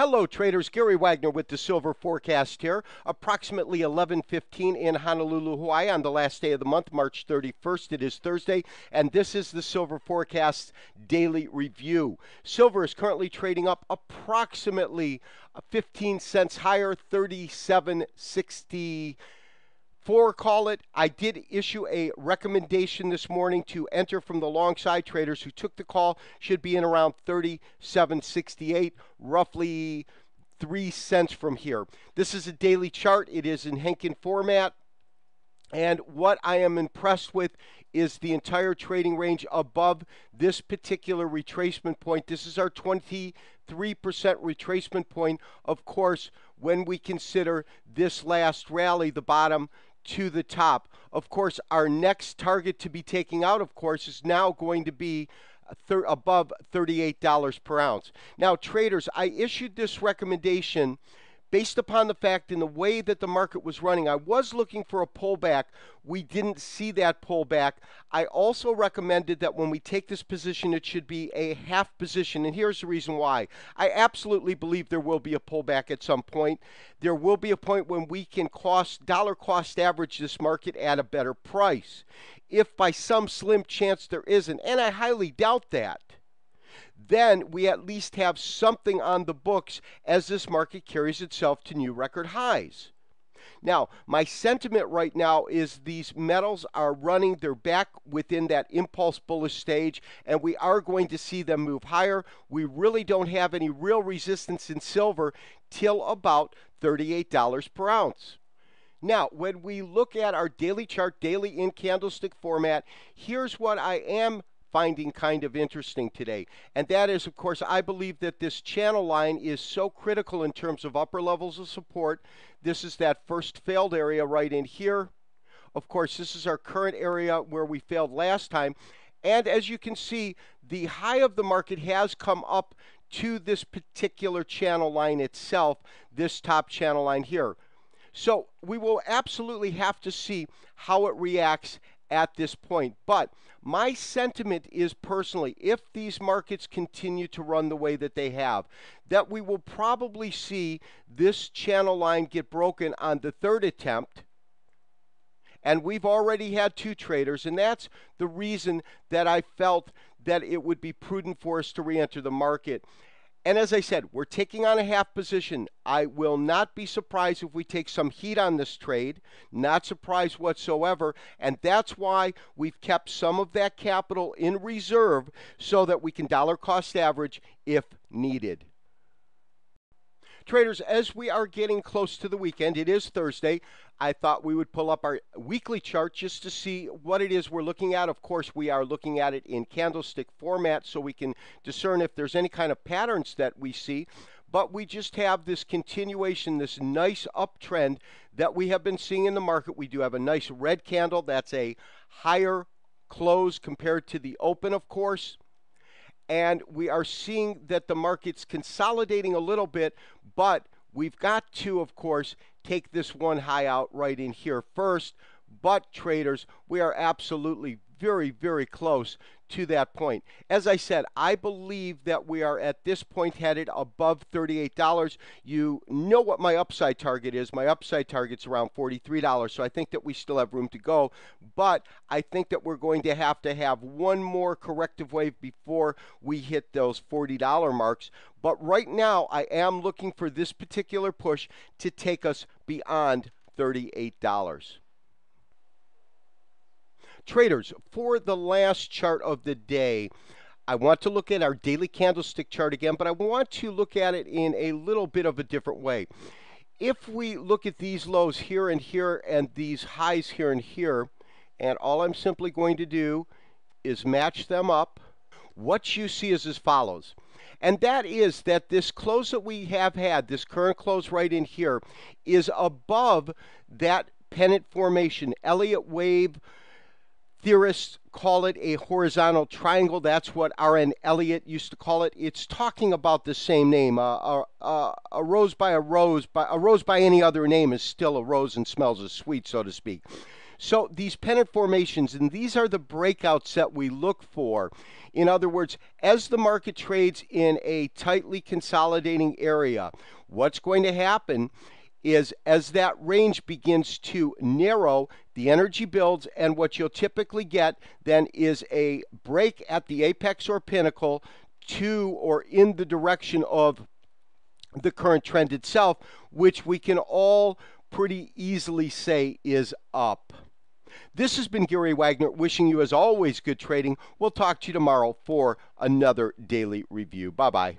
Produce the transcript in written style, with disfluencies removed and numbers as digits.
Hello, traders. Gary Wagner with the Silver Forecast here. Approximately 11:15 in Honolulu, Hawaii on the last day of the month, March 31st. It is Thursday, and this is the Silver Forecast Daily Review. Silver is currently trading up approximately 15 cents higher, 37.64, call it. I did issue a recommendation this morning to enter from the long side. Traders who took the call should be in around 37.68, roughly 3 cents from here. This is a daily chart. It is in Henkin format. And what I am impressed with is the entire trading range above this particular retracement point. This is our 23% retracement point. Of course, when we consider this last rally, the bottom to the top. Of course, our next target to be taking out, of course, is now going to be above $38 per ounce. Now, traders, I issued this recommendation based upon the fact in the way that the market was running. I was looking for a pullback. We didn't see that pullback. I also recommended that when we take this position, it should be a half position. And here's the reason why. I absolutely believe there will be a pullback at some point. There will be a point when we can dollar cost average this market at a better price. If by some slim chance there isn't, and I highly doubt that, then we at least have something on the books as this market carries itself to new record highs. Now, my sentiment right now is these metals are running, they're back within that impulse bullish stage, and we are going to see them move higher. We really don't have any real resistance in silver till about $38 per ounce. Now, when we look at our daily chart, daily in candlestick format, here's what I am finding kind of interesting today. And that is, of course, I believe that this channel line is so critical in terms of upper levels of support. This is that first failed area right in here. Of course, this is our current area where we failed last time. And as you can see, the high of the market has come up to this particular channel line itself, this top channel line here. So we will absolutely have to see how it reacts at this point. But my sentiment is personally, if these markets continue to run the way that they have, that we will probably see this channel line get broken on the third attempt. And we've already had two traders, and that's the reason that I felt that it would be prudent for us to re-enter the market. And as I said, we're taking on a half position. I will not be surprised if we take some heat on this trade, not surprised whatsoever. And that's why we've kept some of that capital in reserve so that we can dollar cost average if needed. Traders, as we are getting close to the weekend, it is Thursday, I thought we would pull up our weekly chart just to see what it is we're looking at. Of course, we are looking at it in candlestick format so we can discern if there's any kind of patterns that we see. But we just have this continuation, this nice uptrend that we have been seeing in the market. We do have a nice red candle. That's a higher close compared to the open, of course. And we are seeing that the market's consolidating a little bit, but we've got to, of course, take this one high out right in here first. But traders, we are absolutely very, very close to that point. As I said, I believe that we are at this point headed above $38. You know what my upside target is. My upside target's around $43, so I think that we still have room to go. But I think that we're going to have one more corrective wave before we hit those $40 marks. But right now, I am looking for this particular push to take us beyond $38. Traders, for the last chart of the day, I want to look at our daily candlestick chart again, but I want to look at it in a little bit of a different way. If we look at these lows here and these highs here and here, and all I'm simply going to do is match them up, what you see is as follows. And that is that this close that we have had, this current close right in here, is above that pennant formation. Elliott wave theorists call it a horizontal triangle. That's what R.N. Elliott used to call it. It's talking about the same name. A rose by any other name is still a rose and smells as sweet, so to speak. So these pennant formations, and these are the breakouts that we look for. In other words, as the market trades in a tightly consolidating area, what's going to happen is as that range begins to narrow, the energy builds, and what you'll typically get then is a break at the apex or pinnacle to or in the direction of the current trend itself, which we can all pretty easily say is up. This has been Gary Wagner wishing you, as always, good trading. We'll talk to you tomorrow for another daily review. Bye-bye.